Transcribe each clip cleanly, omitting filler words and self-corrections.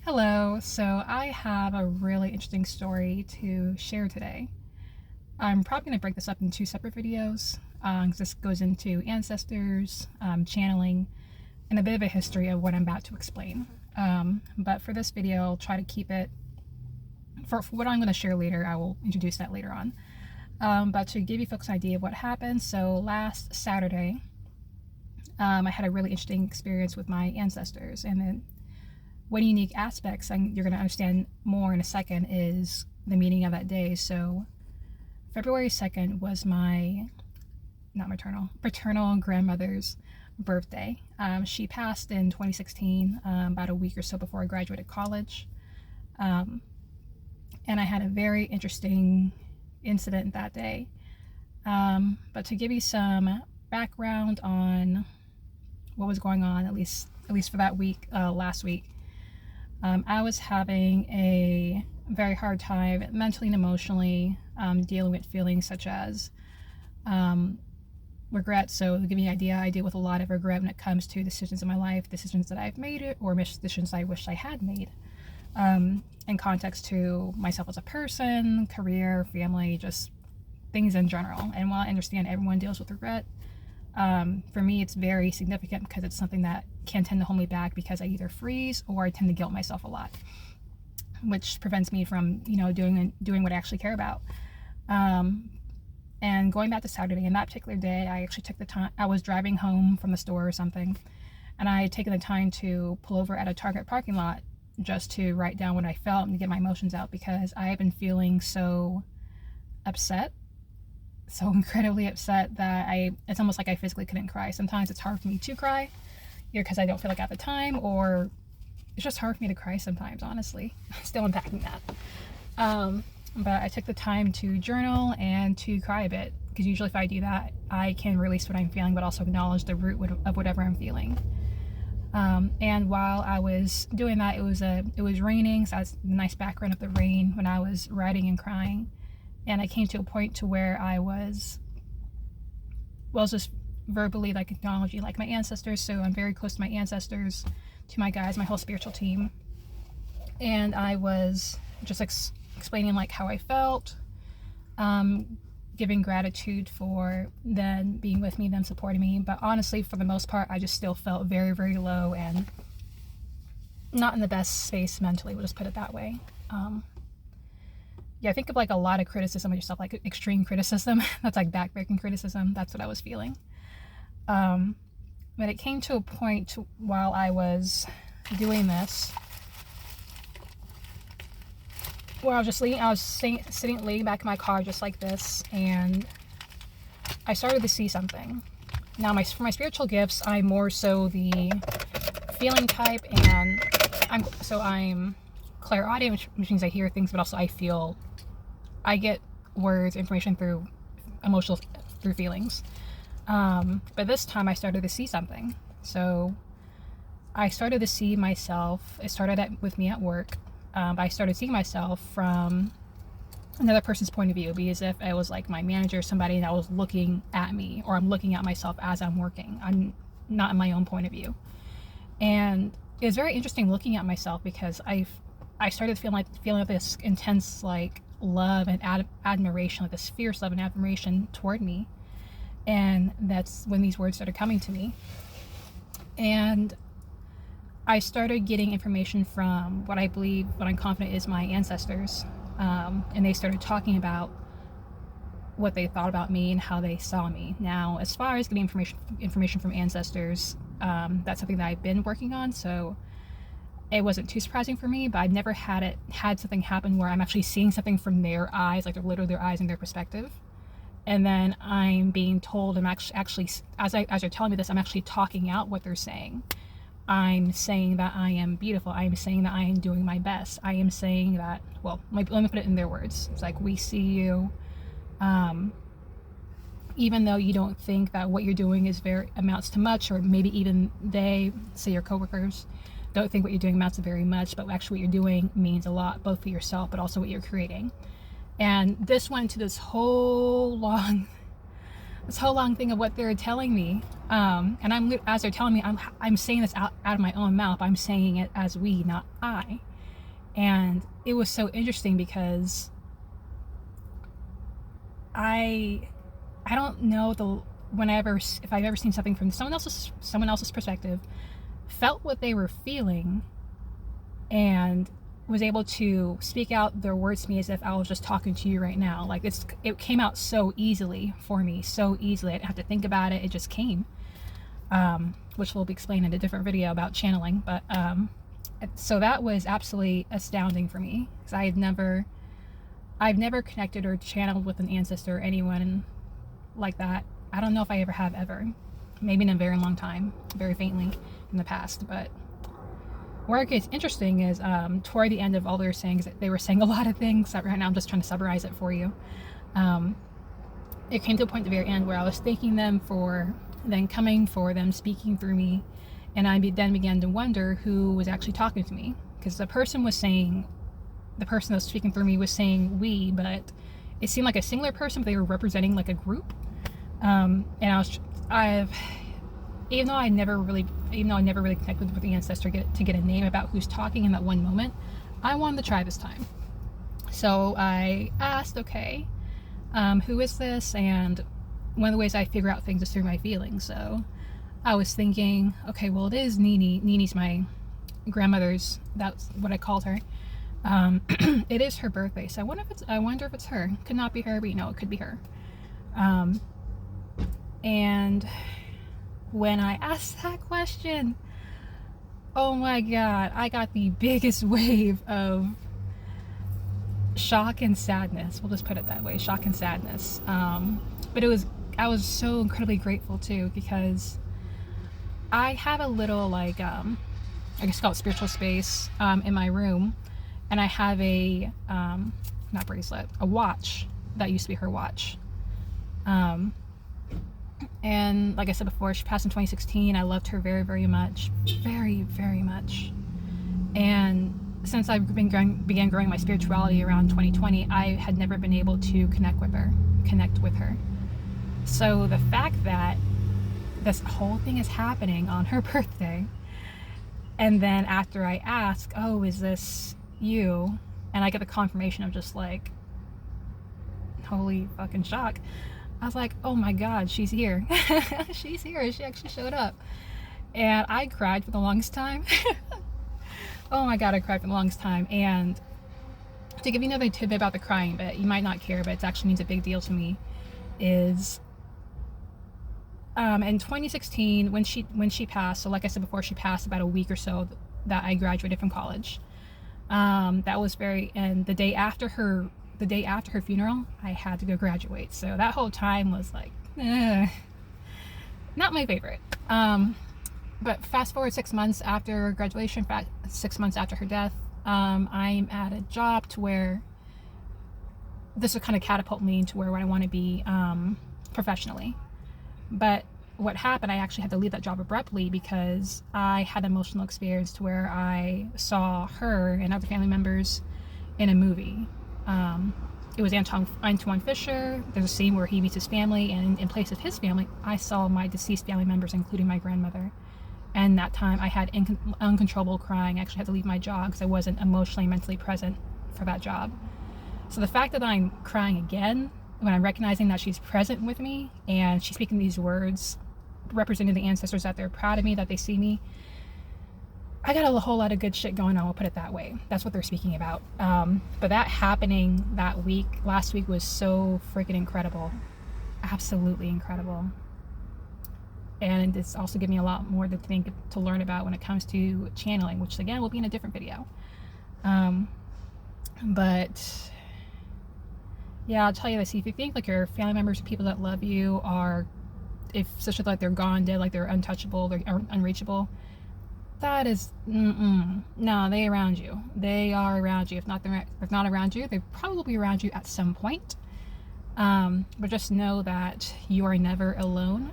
Hello, so I have a really interesting story to share today. I'm probably going to break this up in two separate videos. 'Cause this goes into ancestors, channeling, and a bit of a history of what I'm about to explain. But for this video, I'll try to keep it, for what I'm going to share later, I will introduce that later on. But to give you folks an idea of what happened, so last Saturday, I had a really interesting experience with my ancestors, and then one unique aspects, and you're going to understand more in a second, is the meaning of that day. So February 2nd was my paternal grandmother's birthday. She passed in 2016, about a week or so before I graduated college. And I had a very interesting incident that day. But to give you some background on what was going on, at least for that week, last week, I was having a very hard time mentally and emotionally dealing with feelings such as regret. So to give you an idea, I deal with a lot of regret when it comes to decisions in my life, decisions that I've made or decisions I wish I had made, in context to myself as a person, career, family, just things in general. And while I understand everyone deals with regret, for me it's very significant because it's something that can tend to hold me back because I either freeze or I tend to guilt myself a lot, which prevents me from doing what I actually care about. And going back to Saturday, and that particular day, I actually took the time. I was driving home from the store or something, and I had taken the time to pull over at a Target parking lot just to write down what I felt and to get my emotions out, because I have been feeling so upset, so incredibly upset, that it's almost like I physically couldn't cry. Sometimes it's hard for me to cry, either because I don't feel like at the time, or it's just hard for me to cry sometimes, honestly. Still unpacking that. But I took the time to journal and to cry a bit, because usually if I do that, I can release what I'm feeling, but also acknowledge the root of whatever I'm feeling. And while I was doing that, it was raining, so I was a nice background of the rain when I was writing and crying. And I came to a point to where I was just verbally acknowledging my ancestors. So I'm very close to my ancestors, to my guides, my whole spiritual team. And I was just explaining how I felt, giving gratitude for them being with me, them supporting me. But honestly, for the most part, I just still felt very, very low and not in the best space mentally. We'll just put it that way. I think of a lot of criticism of yourself, extreme criticism. That's backbreaking criticism. That's what I was feeling. But it came to a point while I was doing this, where I was sitting, laying back in my car just like this, and I started to see something. Now, for my spiritual gifts, I'm more so the feeling type, and I'm clairaudient, which means I hear things, but also I get words, information through feelings. But this time I started to see something. So I started to see myself. It started with me at work. I started seeing myself from another person's point of view, be as if I was my manager, somebody that was looking at me, or I'm looking at myself as I'm working. I'm not in my own point of view. And it was very interesting looking at myself, because I started feeling this intense love and admiration, this fierce love and admiration toward me. And that's when these words started coming to me. And I started getting information from what I'm confident is my ancestors. And they started talking about what they thought about me and how they saw me. Now, as far as getting information from ancestors, that's something that I've been working on, so it wasn't too surprising for me. But I've never had something happen where I'm actually seeing something from their eyes, they're literally their eyes and their perspective. And then I'm being told, I'm actually as they're telling me this, I'm actually talking out what they're saying. I'm saying that I am beautiful. I am saying that I am doing my best. I am saying that, well, let me put it in their words. It's we see you. Even though you don't think that what you're doing amounts to much, or maybe even they, say your coworkers, don't think what you're doing amounts to very much, but actually what you're doing means a lot, both for yourself, but also what you're creating. And this went into this whole long thing of what they're telling me. And as they're telling me, I'm saying this out of my own mouth. I'm saying it as we, not I. And it was so interesting because I don't know if I've ever seen something from someone else's perspective, felt what they were feeling, and was able to speak out their words to me as if I was just talking to you right now. Like it came out so easily for me, so easily. I didn't have to think about it. It just came, which will be explained in a different video about channeling. But so that was absolutely astounding for me, because I've never connected or channeled with an ancestor or anyone like that. I don't know if I ever have ever. Maybe in a very long time, very faintly in the past. But where it gets interesting is toward the end of all their sayings, they were saying a lot of things. Right now I'm just trying to summarize it for you. It came to a point at the very end where I was thanking them for then coming, for them speaking through me, and I then began to wonder who was actually talking to me, because the person that was speaking through me was saying we, but it seemed like a singular person, but they were representing like a group. And even though I never really connected with the ancestor to get a name about who's talking in that one moment, I wanted to try this time. So I asked, okay, who is this? And one of the ways I figure out things is through my feelings. So I was thinking, okay, well, it is Nini. Nini's my grandmother's, that's what I called her. It is her birthday, so I wonder if it's her. Could not be her, but it could be her. And when I asked that question, oh my god, I got the biggest wave of shock and sadness. We'll just put it that way, shock and sadness. But I was so incredibly grateful too, because I have a little, like, I guess call it spiritual space in my room, and I have a not bracelet, a watch that used to be her watch. And like I said before, she passed in 2016. I loved her very, very much, very, very much. And since I began growing my spirituality around 2020, I had never been able to connect with her. So the fact that this whole thing is happening on her birthday, and then after I ask, oh, is this you? And I get the confirmation of just like, holy fucking shock. I was like, oh my god, she's here. She's here. She actually showed up. And I cried for the longest time. Oh my god, I cried for the longest time. And to give you another tidbit about the crying, but you might not care, but it actually means a big deal to me, is in 2016, when she passed, so like I said before, she passed about a week or so that I graduated from college. That was and the day after her funeral, I had to go graduate. So that whole time was like, not my favorite. But fast forward 6 months after graduation, 6 months after her death, I'm at a job to where this will kind of catapult me to where I want to be professionally. But what happened, I actually had to leave that job abruptly because I had an emotional experience to where I saw her and other family members in a movie. It was Antoine Fisher. There's a scene where he meets his family, and in place of his family, I saw my deceased family members, including my grandmother. And that time I had uncontrollable crying. I actually had to leave my job because I wasn't emotionally and mentally present for that job. So the fact that I'm crying again, when I'm recognizing that she's present with me and she's speaking these words representing the ancestors, that they're proud of me, that they see me, I got a whole lot of good shit going on, we'll put it that way. That's what they're speaking about. But that happening last week was so freaking incredible. Absolutely incredible. And it's also given me a lot more to learn about when it comes to channeling, which again will be in a different video. But yeah, I'll tell you this: if you think like your family members, people that love you, especially like they're gone, dead, like they're untouchable, they're unreachable, that is, no, they around you. They are around you. If not around you, they're probably around you at some point. But just know that you are never alone.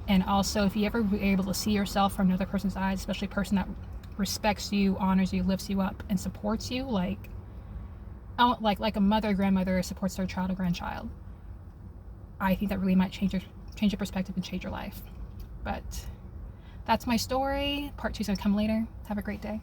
And also, if you ever be able to see yourself from another person's eyes, especially a person that respects you, honors you, lifts you up, and supports you, like a mother, grandmother supports their child or grandchild, I think that really might change your perspective and change your life. But that's my story. Part 2 is going to come later. Have a great day.